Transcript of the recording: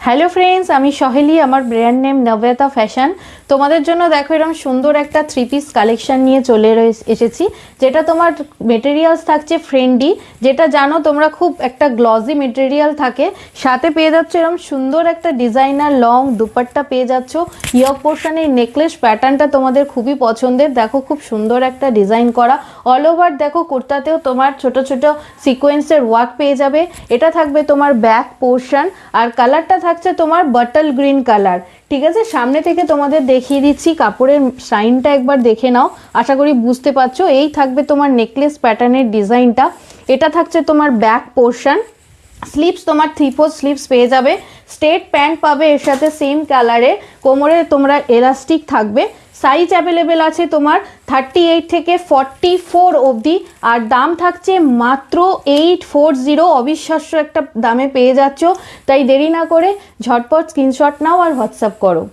Hello friends, আমি সহেলি, আমার brand name নব্যতা fashion. তোমাদের জন্য দেখো এরকম সুন্দর একটা 3 পিস কালেকশন নিয়ে চলে এসেছি, যেটা তোমার মেটেরিয়ালস থাকছে ফ্রেন্ডলি, যেটা জানো তোমরা খুব একটা গ্লসি মেটেরিয়াল থাকে। সাথে পেয়ে যাচ্ছ এরকম সুন্দর একটা ডিজাইনার লং দুপাট্টা পেয়ে যাচ্ছ। ইয়ক পোর্শনের নেকলেস প্যাটার্নটা তোমাদের খুবই পছন্দের, দেখো খুব সুন্দর একটা ডিজাইন করা। অল ওভার দেখো কুর্তাতেও তোমার ছোট ছোট সিকোয়েন্সের ওয়ার্ক পেয়ে যাবে। এটা থাকবে তোমার ব্যাক পোর্শন, আর কালারটা থাকছে তোমার বটল গ্রিন কালার। ঠিক আছে, সামনে থেকে তোমাদের দেখিয়ে দিচ্ছি, কাপড়ের শাইনটা একবার দেখে নাও, আশা করি বুঝতে পারছো। এই থাকবে তোমার নেকলেস প্যাটার্নের ডিজাইনটা। এটা থাকছে তোমার ব্যাক পোর্শন। স্লিভস তোমার 3/4 স্লিভস পেয়ে যাবে। স্ট্রেট প্যান্ট পাবে এর সাথে সেম কালারে, কোমরে তোমরা এলাস্টিক থাকবে। সাইজ অ্যাভেলেবেল আছে তোমার 38 থেকে 44 অবধি, আর দাম থাকছে মাত্র 840। অবিশ্বাস্য একটা দামে পেয়ে যাচ্ছ, তাই দেরি না করে ঝটপট স্ক্রিনশট নাও আর হোয়াটসঅ্যাপ করো।